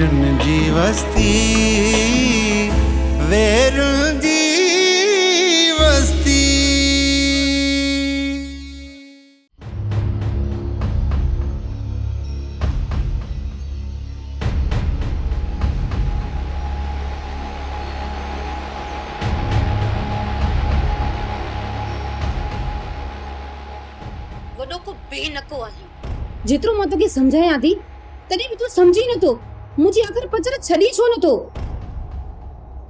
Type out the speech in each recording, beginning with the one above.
वेरुन जी वस्ती, वेरुन जी वस्ती। वडो को बेनको आहे। जेतिरो मां तोखे समझायां थी तॾहिं बि तूं समझी नथो। मुंहिंजी आख़िर पचर छॾी छो नथो?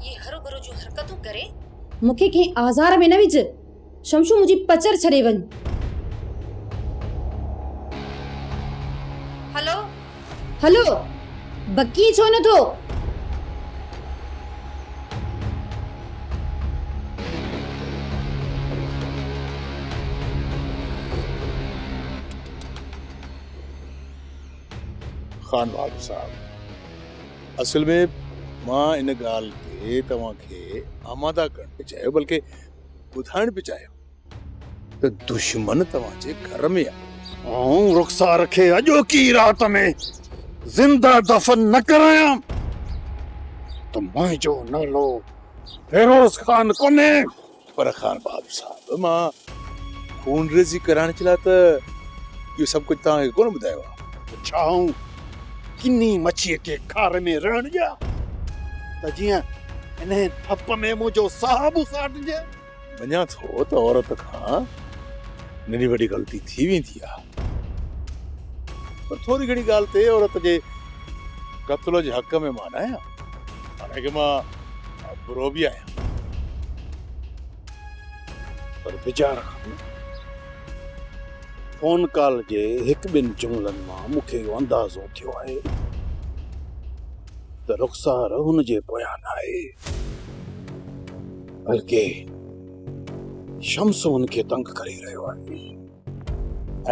ये हरो भरो जो हरकतूं करे मूंखे कंहिं आज़ार में न विझ। शमशू मुंहिंजी पचर छॾे वञ। हलो हलो बकी छो नथो? खान बहादुर साहब, असल में मां इन ॻाल्हि ते तव्हांखे आमादा करण पे चाहियो, बल्कि ॿुधाइण पे चाहियो त दुश्मन तव्हांजे घर में आहे। ऐं रुखसार खे अॼोकी रात में ज़िंदा दफ़न न करायां त मुंहिंजो नालो फिरोज खान कोन्हे। पर खान बहादुर साहब, मां खून रेज़ी कराइण जे लाइ त इहो सभु कुझु तव्हांखे कोन ॿुधायो आहे। पुछाऊं किनी मच्छीअ खे खार में रहण ॾिया त जीअं इन ठप में मुंहिंजो साहब साड़जे। मञा थो त औरत खां नंढी वॾी ग़लती थी वेंदी आहे, पर थोरी घणी ॻाल्हि ते औरत जे क़त्ल जे हक़ में मां न आहियां। हालांकि मां बुरो बि आहियां, पर वीचारा फोन कॉल जे हिकु ॿिनि जुमलनि मां मूंखे इहो अंदाज़ो थियो आहे त रुखसार हुन जे पोयां न आहे, बल्कि शम्स हुनखे तंग करे रहियो आहे।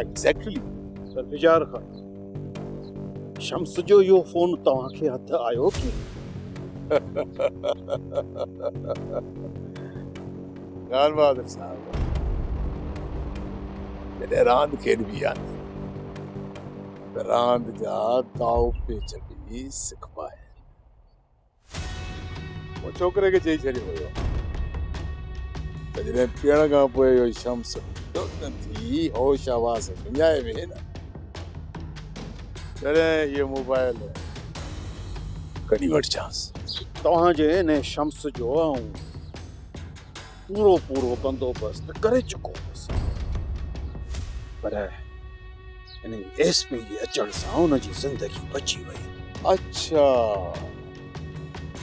एग्ज़ैक्टली। पर वीचार खां शम्स जो इहो फोन तव्हांखे हथ आयो की? खान बहादुर साहब, जॾहिं रांदि खेॾबी आहे त रांदि जा दाव पेच बि सिखबा आहिनि। वो छोकिरे खे चई छॾियो हुयो त जॾहिं पीअण खां पोइ इहो शम्स थी होश आवाज़ विञाए वेहे न, तॾहिं इहो मोबाइल कढी वठिजांसि। तव्हांजे इन शम्स जो पूरो बंदोबस्त करे चुको हुअसि, पर इन एसपी जे अचण सां हुनजी ज़िंदगी बची वई। अच्छा,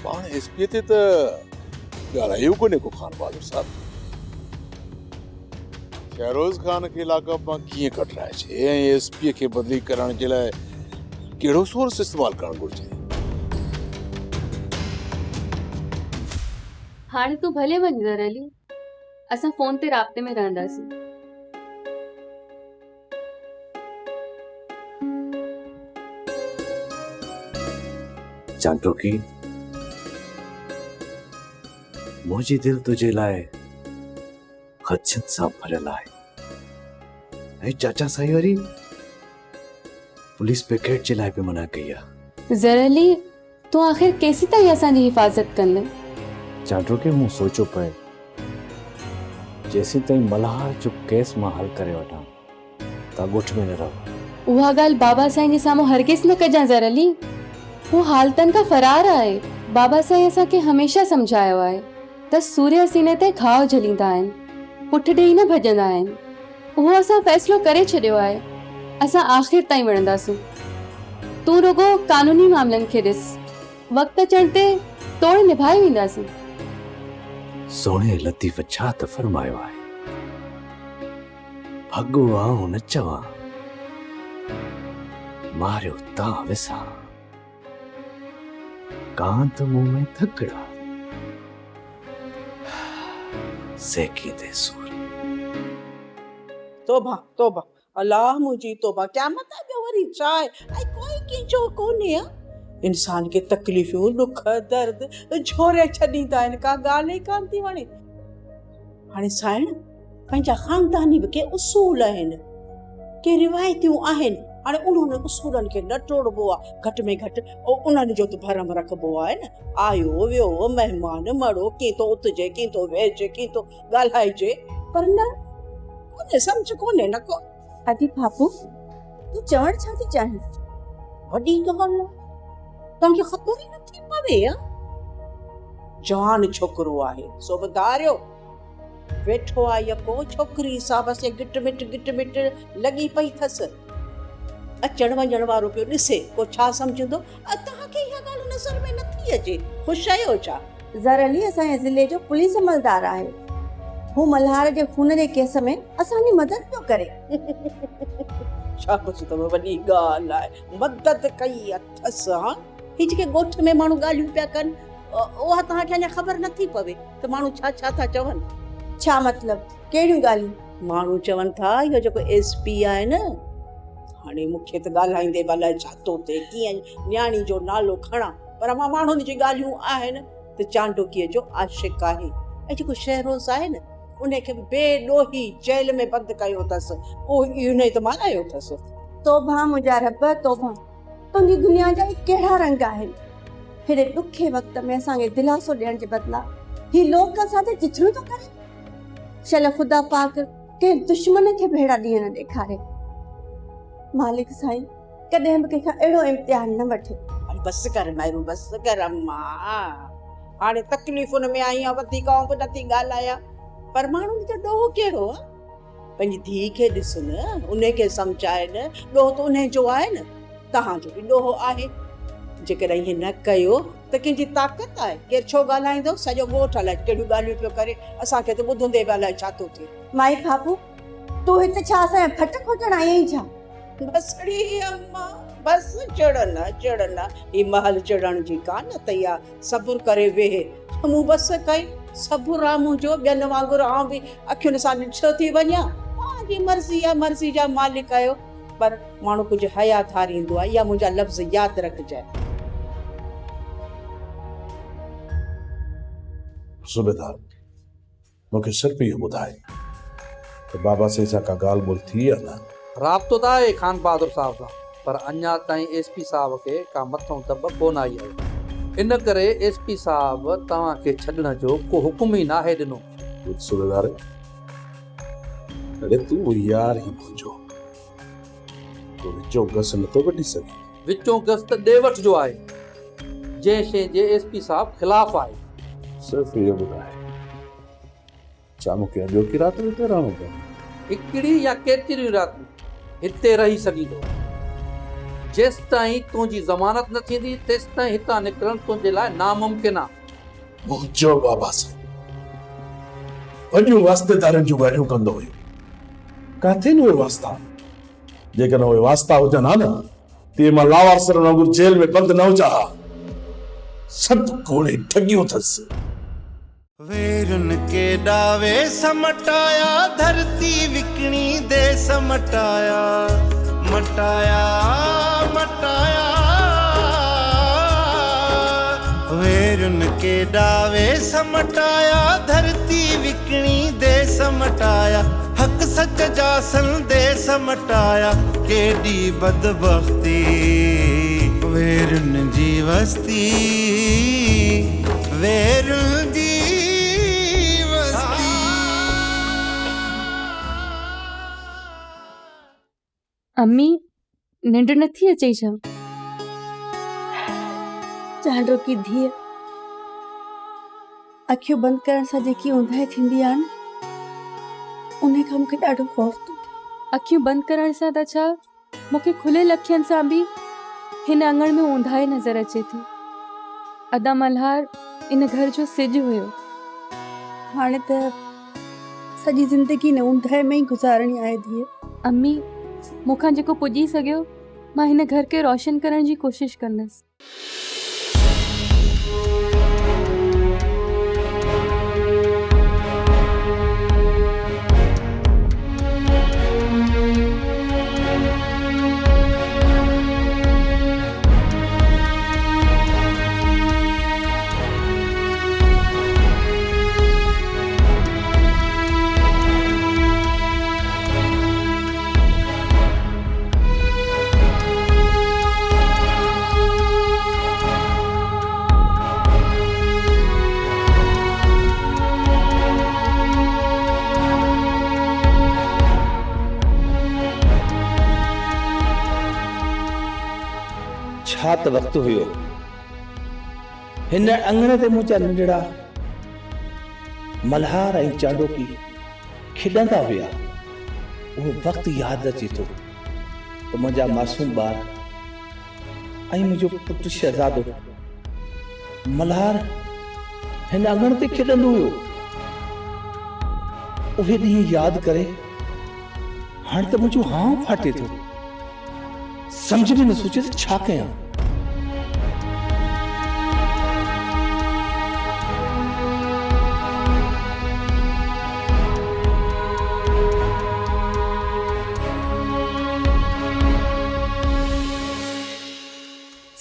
पाण एसपी ते त ॻाल्हायो कोन्हे को खान बहादुर साहब। फिरोज खान खे इलाक़े मां कीअं कढराइजे ऐं एसपी खे बदिली करण जे लाइ कहिड़ो सोर्स इस्तेमालु करणु घुरिजे? हाणे तूं भले वञ ज़रली, असां फोन ते राब्ते में रहंदासीं। जानतो की मुंहिंजी दिल तुझे लाइ ख़दशनि सां भरियल आहे ऐं चाचा साईं वरी पुलिस पिकेट जे लाइ बि मना कई आहे। ज़रली, तूं आख़िर केसी ताईं असांजी हिफ़ाज़त कंदे? जानतो की मूं सोचो पए जेसीं ताईं मल्हार जो केस मां हल करे वठां तव्हां ॻोठ में न रहो। उहा ॻाल्हि बाबा साईं जे साम्हूं हरगिज़ न कजां ज़रली। हू हालतनि खां फरार आहे। बाबा साईं असांखे हमेशह सम्झायो आहे त सूर्य सीने ते घाव झलींदा आहिनि, पुठ ॾेई न भॼंदा आहिनि। उहो असां फ़ैसिलो करे छॾियो आहे, असां आख़िर ताईं वणंदासीं। तूं रुगो कानूनी मामलनि खे ॾिस, वक़्तु अचण ते तोड़ निभाए वेंदासीं। सोणे लतीफ़ छा त फरमायो आहे, भॻो आऊं न चवां, मारियो ता विसां, कांत मुंह में थकड़ा, सेकींदे सूर। तोबा तोबा, अल्लाह मुंहिंजी तोबा, क़यामत ॿियो वरी छा आहे? ऐं कोई कंहिंजो कोन्हे। इंसान खे तकलीफ़ूं, ॾुख, दर्द झोरे छॾींदा आहिनि, का ॻाल्हि ई कान थी वणे। हाणे साइण पंहिंजा ख़ानदानी बि के उसूल आहिनि, के रिवायतियूं आहिनि, हाणे उन्हनि उसूलनि खे न टोड़बो आहे, घटि में घटि उन्हनि जो त भरम रखबो आहे न। आयो वियो महिमान मड़ो, कीअं थो उथिजे, कीअं थो वेहिजे, कीअं थो ॻाल्हाइजे, पर न कोन्हे, सम्झ कोन्हे न को। आदि बाबू तूं चवण छा थी चाहीं? वॾी ॻाल्हि आहे, तव्हांखे ख़बर ई नथी पवे। जवान छोकिरो आहे, सो ॿुधारियो वेठो आहे यको छोकिरी हिसाब सां गिट मिट लॻी पई अथसि। अचण वञण वारो पियो ॾिसे, को छा सम्झंदो? तव्हांखे इहा ॻाल्हि नज़र में नथी अचे? ख़ुशि आहियो छा? ज़र अली असांजे ज़िले जो पुलिस अमलदार आहे, हू मल्हार जे खून जे केस में असांजी मदद पियो करे। शाबाश, तव वॾी ॻाल्हि आहे, मदद कई अथसि। हा, ही जेके ॻोठ में माण्हू ॻाल्हियूं पिया कनि, उहा तव्हांखे अञा ख़बर नथी पवे त माण्हू छा छा था चवनि। छा मतिलब? कहिड़ियूं ॻाल्हियूं? माण्हू चवनि था इहो जेको SP आहे न, हाणे मूंखे त ॻाल्हाईंदे अलाए छा थो थिए, कीअं न्याणी जो नालो खणा, पर मां माण्हुनि जी ॻाल्हियूं आहिनि त चांडोकीअ जो आशिक़ आहे। ऐं जेको शहरोज़ आहे न, उनखे बेॾोही जेल में बंदि कयो अथसि, उहो इहो त मारायो अथसि। तोबा मुंहिंजा रब तोबा, तुंहिंजी दुनिया जा कहिड़ा रंग आहिनि। हेॾे ॾुखे वक़्त में असांखे दिलासो ॾियण जे बदिला ही लोक असांखे चिथड़ियूं थो करे। शल ख़ुदा पाक कंहिं दुश्मन खे भेड़ा ॾींहं न ॾेखारे। मालिक साईं कॾहिं बि कंहिंखां अहिड़ो इम्तिहान न वठे। बसि कर मायरू, बसि कर अम्मा, हाणे तकलीफ़ुनि में आई आहियां, वधीक बि नथी ॻाल्हायां, पर माण्हुनि जो ॾोह कहिड़ो आहे? पंहिंजी धीउ खे ॾिस न, उनखे सम्झाए न, ॾोह त उन जो आहे न, तव्हांजो बि ॾोह आहे। जेकॾहिं हीअं न कयो त कंहिंजी ताक़त आहे, केरु छो ॻाल्हाईंदो? सॼो ॻोठ अलाए कहिड़ियूं ॻाल्हियूं पियो करे, असांखे त ॿुधंदे बि अलाए छा थो थिए। माई बाबू तूं हिते छा असांजे फट खोटण आई आहीं छा? बसड़ी अम्मा, बसि चिड़न, ही महल चिड़ण जी कान तया, सब्र करे वेहे। मूं बसि कई, सब्र आहे मुंहिंजो, ॿियनि वांगुरु आउं बि अखियुनि सां ॾिठो थी वञा। तव्हांजी मर्ज़ी आहे, मर्ज़ी जा मालिक आहियो, पर माण्हू कुझु हया ठारींदो आहे। इहा मुंहिंजा लफ़्ज़ यादि रखजांइ। सूबेदार, मूंखे सिर्फ़ु इहो ॿुधाए त बाबा से सां का ॻाल्हि ॿोल्हि थी आहे न? राब्तो त आहे खान बहादुर साहब सां, पर अञा ताईं SP साहब खे का मथों दॿ कोन आई आहे। इन करे SP साहब तव्हांखे छॾण जो को हुकुम ई नाहे ॾिनो। सूबेदार, अरे तूं यार ई मुंहिंजो, तूं विचों गस नथो कढी सघे। विचों गस त ॾे वठ जो आहे, जंहिं शइ जे SP साहब ख़िलाफ़ आहे। सिर्फ़ु इहो ॿुधाए, छा मूंखे अॼोकी राति हिते रहणो पवंदो? हिकिड़ी या केतिरियूं रातियूं हिते रही सघींदो। जेसि ताईं तुंहिंजी ज़मानत न थींदी, तेसि ताईं हितां निकिरणु तुंहिंजे लाइ नामुमकिन आहे। मुंहिंजो बाबा साईं वॾियूं वास्तेदारनि जूं ॻाल्हियूं कंदो हुयो, किथे न उहे वास्ता? जेकॾहिं उहे वास्ता हुजनि हा न, तीअं मां लावारसर वांगुरु जेल में बंदि न हुजां हा। सभु कोड़े ठगियूं अथसि। वेरुन के डावे समटाया, धरती विकणी दे समटाया, मटाया मटाया। वेरुन के डावे समटाया, धरती विकणी दे समटाया। हक सच जा संदेश मटाया, केडी बदबख्ती वेरुन जी वस्ती, वेरुन जी वस्ती। अम्मी निंड नथी अचे छा? चांडो की धीअ अखियूं बंदि करण सां जेकी ऊंधाई थींदी आहे न, उन खां मूंखे ॾाढो ख़ौफ़ थो थिए। अखियूं बंदि करण सां त छा, मूंखे खुलियल अखियुनि सां बि हिन अंगण में ऊंधाई नज़र अचे थी। अदा मल्हार इन घर जो सिज हुयो। हाणे त सॼी ज़िंदगी न ऊंधाई में ई गुज़ारणी आहे धीअ। अम्मी मूंखां जेको पुॼी सघियो, मां हिन घर खे रोशन करण जी कोशिशि कंदसि। रात वक्त हुयो हिन अंगण ते मुंहिंजा नंढड़ा मल्हार ऐं चांडोकी खेॾंदा हुआ। उहो वक़्तु यादि अचे थो त मुंहिंजा मासूम ॿार ऐं मुंहिंजो पुटु शहज़ादो मल्हार हिन अंगण ते खेॾंदो हुयो। उहे ॾींहं यादि करे हाणे त मुंहिंजो हां फाटे थो, समझ में न सोचे त छा कयां।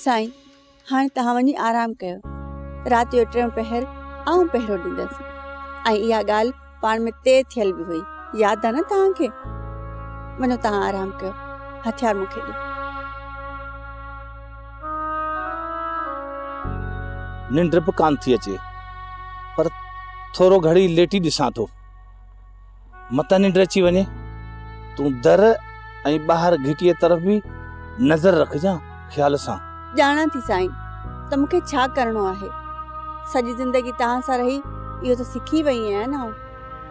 साईं हाणे तव्हां वञी आराम कयो। राति जो 3 पहर आऊं पहिरो ॾींदसि ऐं इहा ॻाल्हि पाण में तय थियल बि हुई, यादि आहे न तव्हांखे? वञो तव्हां आराम कयो, हथियार मूंखे ॾियो। निंड बि कान थी अचे, पर थोरो घड़ी लेटी ॾिसां थो, मतां निंड अची वञे। तूं दर ऐं ॿाहिरि घिटीअ तरफ़ बि नज़र रखजां ख़्याल सां। ॼाणा थी साईं त मूंखे छा करिणो आहे। सॼी ज़िंदगी तव्हां सां रही इहो त सिखी वई आहियां न।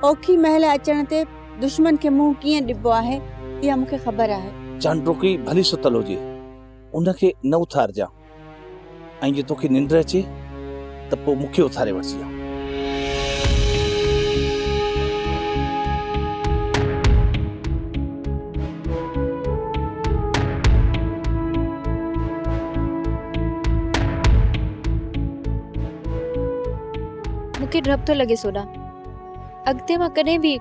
औखी महिल अचण ते दुश्मन खे मुंहुं कीअं ॾिबो आहे इहा मूंखे ख़बर आहे। चांडोकी भली सुतल हुजे उनखे न उथारजां, ऐं जे तोखे निंड अचे त पोइ मूंखे उथारे वठिजां। मूंखे डप थो लॻे सोडा, अॻिते मां कॾहिं बि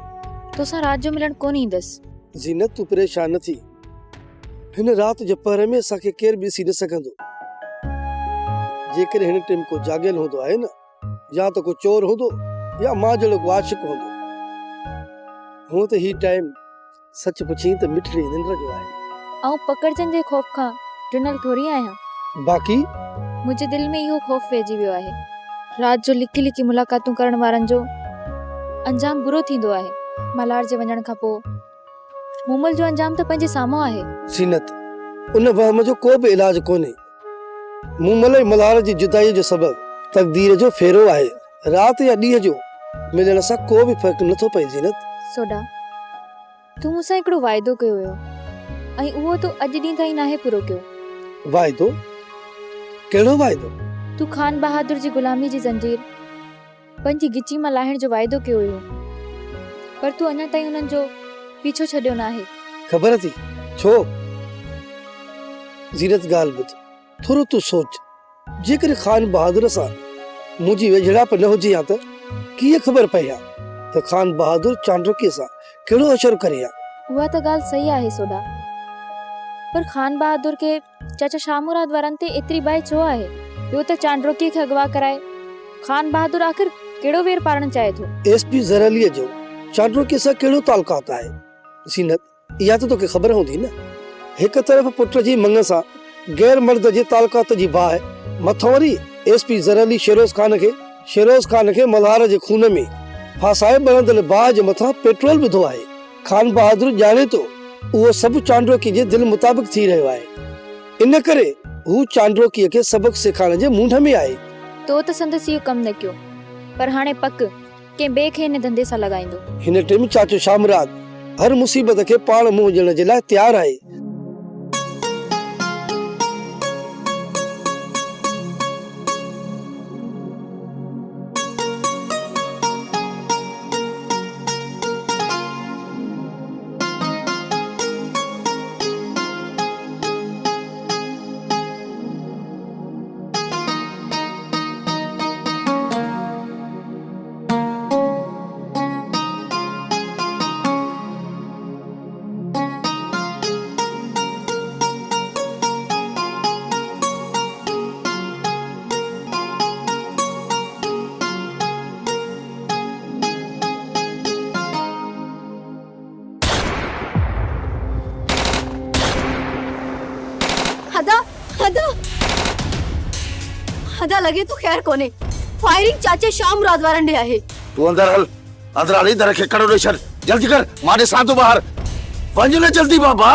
तोसां राति जो मिलण कोन ईंदसि। ज़ीनत तूं परेशान न थी, हिन राति जे पहर में असांखे केरु बि ॾिसी न सघंदो। जेकर हिन टाइम को जागियल हूंदो आहे न, या त को चोर हूंदो या मां जहिड़ो को आशिक हूंदो। हूं त ही टाइम सच पुछी त मिठड़ी निंड जो आहे। ऐं पकड़जन जे खौफ़ खां ॾिनल थोरी आहियां। बाक़ी मुंहिंजे दिलि में इहो खौफ़ वेजी वियो आहे। राति जो लिकी लिकी मुलाक़ातूं करण वारनि जो अंजाम बुरो थींदो आहे। मल्हार जे वञण खां पोइ मूमल जो अंजाम त पंहिंजे साम्हूं आहे। ज़ीनत उन वहम जो को बि इलाज कोन्हे। मूमल ऐं मल्हार जी जुदाई जो सबबु तकदीर जो फेरो आहे। राति या ॾींहं जो मिलण सां को बि फ़र्क़ु नथो पए। ज़ीनत सोडा, तूं मूंसां हिकिड़ो वाइदो कयो हुयो ऐं उहो तूं अॼु ॾींहं ताईं नाहे पूरो कयो। वाइदो? कहिड़ो वाइदो? तूं खान बहादुर जी गुलामी जी ज़ंजीर पंहिंजी गिची मां लाहिण जो वाइदो कयो हुयो, पर तूं अञा ताईं उन्हनि जो पीछो छॾियो न आहे। ख़बर थी छो? ज़ीनत ॻाल्हि ॿुध, थोरो तूं सोच। जेकर खान बहादुर सां मुंहिंजी वेझड़ाप न हुजे हा त कीअं ख़बर पई हा त खान बहादुर चांडोकीअ सां कहिड़ो असरु करे हा। उहा त ॻाल्हि सही आहे सोडा, पर खान बहादुर खे चाचा शामूराद वारनि ते एतिरी बाहि छो आहे? ॿियो त चांडोकीअ खे अगवा कराए खान बहादुर आख़िर कहिड़ो वेर पाड़ण चाहे थो? एसपी ज़रालीअ जो चांडोकीअ सां कहिड़ो तालुकात आहे? ज़ीनत इहा त तोखे ख़बर हूंदी न। हिक तरफ़ पुट जी मंग सां गैर मर्द जे तालुकात जी बाहि, मथां वरी एसपी ज़राली शेरोज़ खान खे मल्हार जे खून में फासाए बणंदड़ बाहि जे मथां पेट्रोल विधो आहे। खान बहादुर ॼाणे थो उहो सभु चांडोकी जे दिलि मुताबिक़ थी रहियो आहे। इन करे हू चांडोकीअ खे सबक सिखाइण जे मूंड में आहे। तो त संदसि इहो कमु न कयो, पर हाणे पक कंहिं ॿिए खे हिन धंधे सां लॻाईंदो। हिन टाइम चाचो शामराद हर मुसीबत खे पाण मुंहुं ॾियण जे लाइ तयारु आहे। हदा लगे तो खैर कोने। फायरिंग चाचे शामराद वारन दे आहे। तू अंदर हल, अंदर हली दर खे कड़ो छड़। जल्दी कर, मारे सां तू बाहर वंज न। जल्दी बाबा।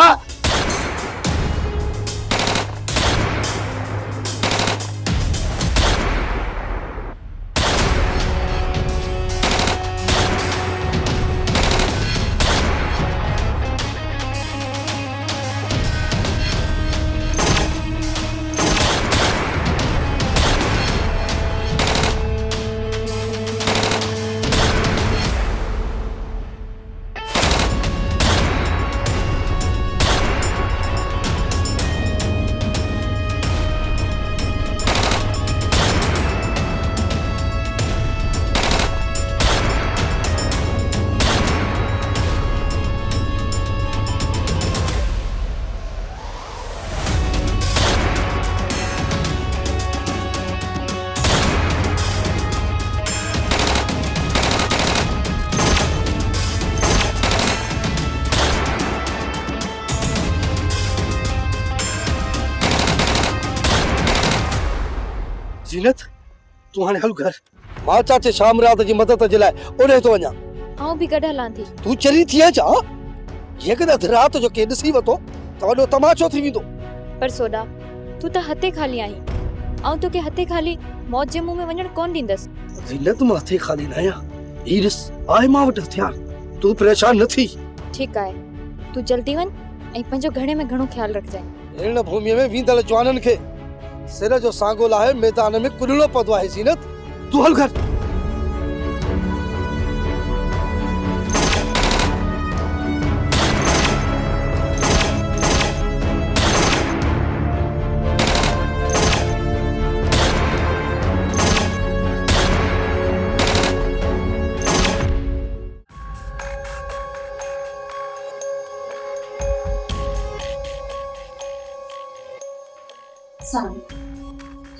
जीनत तू हाणे हल घर मां चाचे शाम रात जी मदद जे लाइ ओॾे थो वञा आऊं बि गॾु हलां थी तू चरी थी छा जेकॾहिं अधु राति जो के ॾिसी वतो त वॾो तमाशो थी वेंदो पर सोडा तू त हथे खाली आहीं आऊं तोखे हथे खाली मौत जे मुंहुं में वञण कोन ॾींदसि जीनत मां हथे खाली न आहियां ही ॾिस आहे मां वटि हथियार तू परेशान न थी ठीकु आहे तू जल्दी वञ ऐं पंहिंजो घणे में घणो ख्यालु रखजांइ हिन भूमीअ में वींदड़ जवाननि खे सिर जो सांगो लाहे मैदान में कुॾणो पवंदो आहे जीनत तू हल घर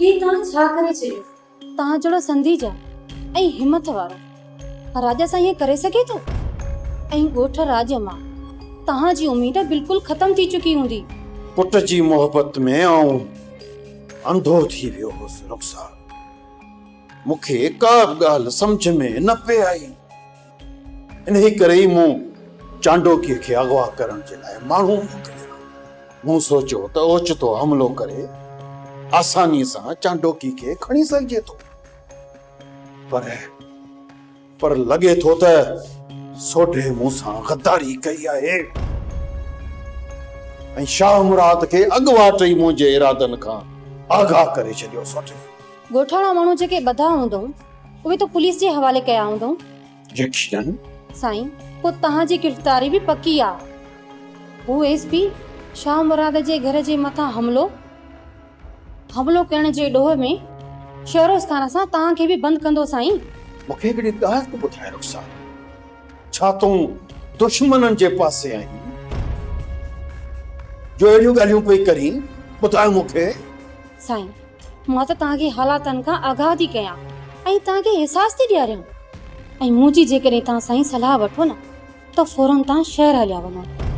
हे तव्हां छा करे छॾियो तव्हां जहिड़ो संधी जा ऐं हिमत वारो राजा सां ईअं करे सघे थो ऐं ॻोठ राज मां तव्हांजी उमीद बिल्कुलु ख़तम थी चुकी हूंदी पुट जी मोहबत में आऊं अंधो थी वियो हुउसि रुखसार मूंखे का बि ॻाल्हि सम्झ में न पे आई इन करे ई मूं चांडोकीअ खे अगवा करण जे लाइ माण्हू मोकिलिया मूं सोचियो त ओचितो हमिलो करे आसानी सां चांडोकी खे खणी सघिजे थो पर लॻे थो त सोढे मूंसां गद्दारी कई आहे ऐं शाह मुराद खे अॻुवा टई मुंहिंजे इरादनि खां आगाह करे छॾियो सोढे ॻोठाणा माण्हू जेके ॿधा हूंदो उहे त पुलिस जे हवाले कया हूंदो यकीनन साईं पोइ तव्हांजी गिरफ़्तारी बि पकी आहे हू एसपी शाह मुराद जे घर जे मथां हमलो करण जे ॾोह में शहरोज़ खान सां तव्हांखे बि बंदि कंदो साईं मूंखे हिकिड़ी ॻाल्हि त ॿुधाए रुखसार छा तूं दुश्मननि जे पासे आहीं जो अहिड़ियूं ॻाल्हियूं पई करी ॿुधाए मूंखे साईं मां त तव्हांखे हालातनि खां आगाह थी कयां ऐं तव्हांखे अहसास थी ॾियारियां ऐं मुंहिंजी जेकॾहिं तव्हां साईं सलाह वठो न त फौरन तव्हां शहर हलिया वञो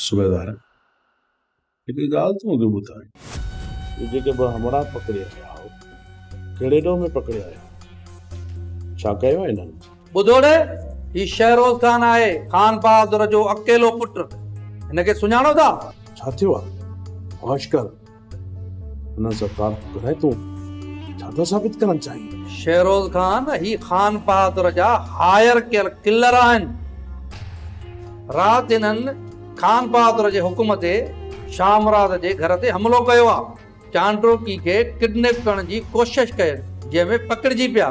सुबेदार हिकिड़ी ॻाल्हि तूं मूंखे ॿुधाए जेके ॿ हमड़ा पकड़िया विया हो कहिड़े ॾोह में पकड़िया विया छा कयो आहे हिननि ॿुधोड़े ही शहरोज़ खान आहे खान बहादुर जो अकेलो पुट हिनखे सुञाणो था छा थियो आहे आश्कर हुन सां तारीफ़ कराए तूं छा था साबित करणु चाहीं शहरोज़ खान ही खान बहादुर जा हायर कयल किलर आहिनि राति हिननि खान बहादुर जे हुकुम ते शाह मुराद जे घर ते हमलो कयो आहे चांडोकी खे किडनैप करण जी कोशिश कई जंहिंमें पकड़जी पिया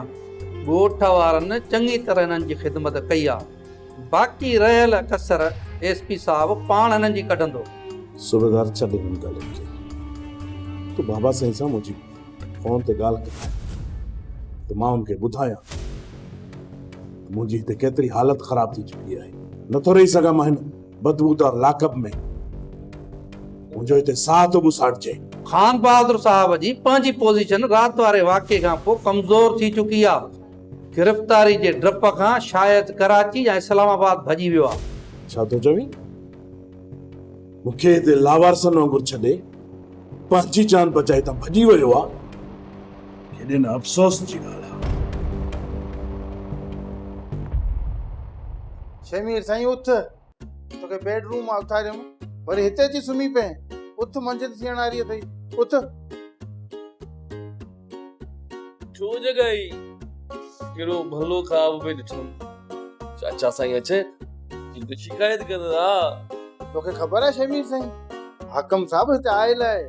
ॻोठ वारनि चङी तरह हिननि जी ख़िदमत कई आहे बाक़ी रहियल कसर एसपी साहब पाण हिननि जी कढंदो सुबेदार छॾ हिन ॻाल्हियुनि खे तूं बाबा साईं सां मुंहिंजी फोन ते ॻाल्हि कई त मां हुनखे ॿुधायां मुंहिंजी हिते केतिरी हालत ख़राब थी चुकी आहे नथो रही सघां मां हिन बदबूदार लाकब में मुंहिंजो हिते साह थो मुसाटजे खान बहादुर साहब जी पंहिंजी पोजीशन राति वारे वाक़े खां पोइ कमज़ोर थी चुकी आहे गिरफ़्तारी जे डप खां शायदि कराची या इस्लामाबाद भॼी वियो आहे छा थो चवीं मूंखे हिते लावारसन वांगुरु छॾे पंहिंजी जान बचाए त भॼी वियो आहे हेॾे न अफ़सोस जी ॻाल्हि आहे शमीर साईं उथ तोखे बेडरूम मां उथारियमि वरी हिते अची सुम्ही पए उथ मंझंदि थियण वारी अथई उथ छो जॻहि कहिड़ो भलो ख़्वाब पे ॾिठो चाचा साईं अचे तुंहिंजी शिकायत कंदा तोखे ख़बर आहे शमीर साईं हाकम साहब हिते आयल आहे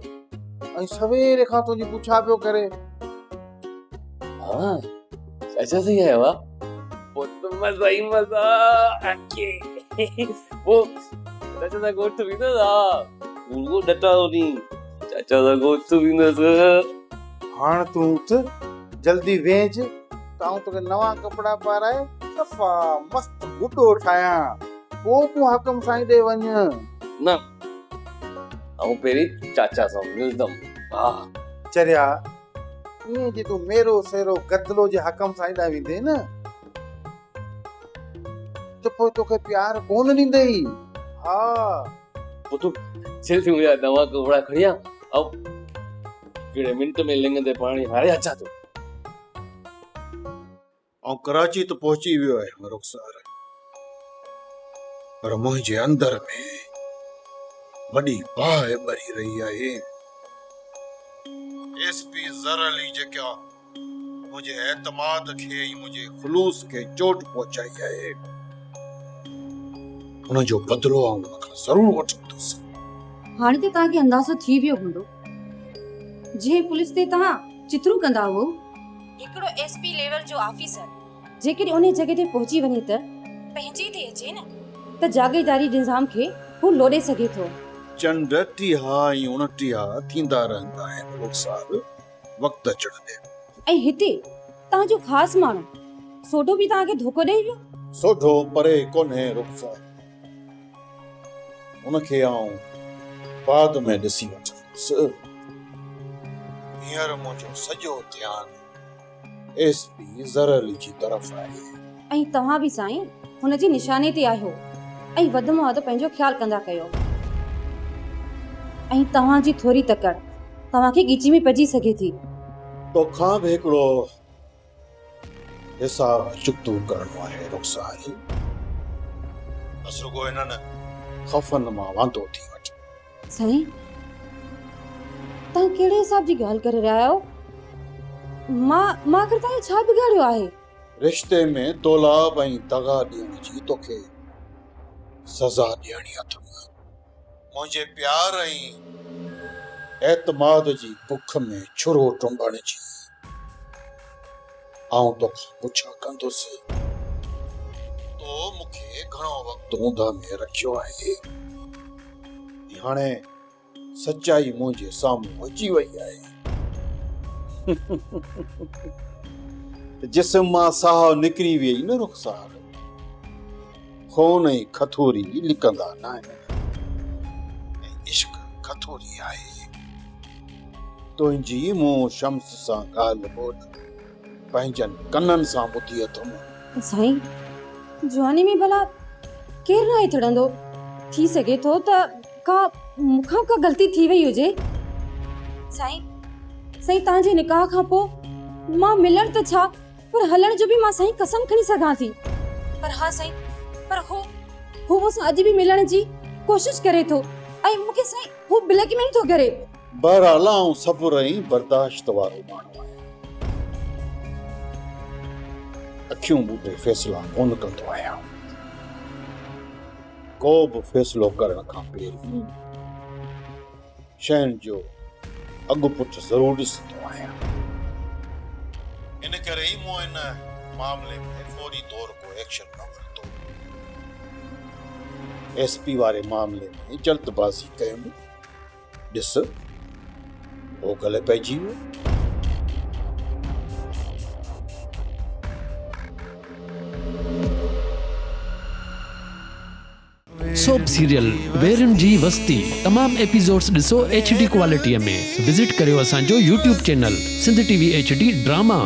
ऐं सवेरे खां तुंहिंजी पुछा पियो करे हाँ चाचा साईं आयो आहे पोइ त मज़ा ई मज़ा अचे वो चाचा सा गोश्त विंदो उनको डटा होनी चाचा सा गोश्त विंदो हाण तूं उथ जल्दी वेंच ताऊं तोखे नवां कपिड़ा पाराए सफ़ा मस्त गुड्डो ठाहियां पोइ तूं हाकम साईं ॾे वञ न आऊं पहिरीं चाचा सां मिलंदमि हा चरिया ईअं जे तूं मेरो सेरो कतलो जे हकम सां ईंदा वेंदे न त पोइ तोखे प्यार कोन ॾींदई। हा पोइ तूं सेल्फी मुंहिंजा दवा कपड़ा खणिया ऐं कहिड़े मिंट में लिंग ते पाणी हारे अचां थो। ऐं कराची त पहुची वियो आहे रुखसार, पर मुंहिंजे अंदर में वॾी बाहि ॿरी रही आहे। एसपी ज़र अली जेका मुंहिंजे एतमाद खे ऐं मुंहिंजे ख़ुलूस खे चोट पहुचाई आहे, उनजो बदिलो आउं उन खां ज़रूरु वठंदुसि। हाणे त तव्हांखे अंदाज़ो थी वियो हूंदो जे पुलिस ते तव्हां चित्रू कंदा हो। हिकिड़ो एसपी लेवल जो ऑफिसर जेकॾहिं उन जॻह ते पहुची वञे त पंहिंजे ते अचे न त जागीरदारी निज़ाम खे हू लोॾे सघे थो। चंड टीहा ऐं 29 थींदा रहंदा आहिनि रुखसार वक़्त अचण ते। ऐं हिते तव्हांजो ख़ासि माण्हू सोढो बि तव्हांखे धोखो ॾेई वियो। सोढो परे कोन्हे रुखसार, उनखे आउं बाद में ॾिसी वठंदुसि। हींअर मुंहिंजो सॼो ध्यानु एसपी ज़र अली जी तरफ़ आहे। ऐं तव्हां बि साईं हुनजी निशाने ते आहियो ऐं वधि में वधि पंहिंजो ख़्यालु कंदा कयो। ऐं तव्हांजी थोरी तकड़ तव्हांखे ॻिची में पइजी सघे थी। तोखां बि हिकिड़ो हिसाब चुक्तो करणो आहे रुखसार। असुगो इन्हनि ख़फ़नि मां वांदो थी वठ। साईं तव्हां कहिड़े हिसाब जी ॻाल्हि करे रहिया आहियो? मां अगरि तव्हां छा बिगाड़ियो आहे? रिश्ते में तोलाब ऐं दगा ॾियण जी तोखे सज़ा ॾियणी अथव। मुंहिंजे प्यार ऐं एतमाद जी बुख में छुरो टुंबण जी आउं तोखां पुछा कंदुसि। तो मूंखे घणो वक़्तु ऊंधा में रखियो आहे। हाणे सच्चाई मुंहिंजे साम्हूं अची वई आहे। जिस्म मां साह निकिरी वई न रुखसार, खून ऐं खथूरी लिकंदा न आहिनि। इश्क खथूरी आहे। तुंहिंजी मूं शम्स सां ॻाल्हि ॿोल पंहिंजनि कननि सां ॿुधी अथमि। साईं जवानी में भला केरु नाहे थड़ंदो। थी सघे थो त मूंखां का ग़लती थी वई हुजे। साईं तव्हांजे निकाह खां पोइ मां मिलण त छा पर हलण जो बि मां साईं कसम खणी सघां थी। पर हा साईं, पर हू मूंसां अॼु बि मिलण जी कोशिश करे थो ऐं मूंखे साईं हू ब्लैकमेल थो करे। बहरहाल आउं सब्र ऐं बर्दाश्त वारो माण्हू आहियां। अखियूं ॿूटे फ़ैसिला कोन कंदो आहियां। को बि फ़ैसिलो करण खां पहिरीं शयुनि जो अॻु पुठि ज़रूरु ॾिसंदो आहियां। इन करे ई मूं इन मामले में फौरी तौर को एक्शन न वरितो। एसपी वारे मामले में जल्दबाज़ी कयुमि। ॾिस वो गले पइजी वियो। सोप सीरियल वेरन जी वस्ती तमाम एपिसोड्स ॾिसो HD क्वालिटीअ में। विज़िट करियो असांजो YouTube channel Sindh TV HD drama.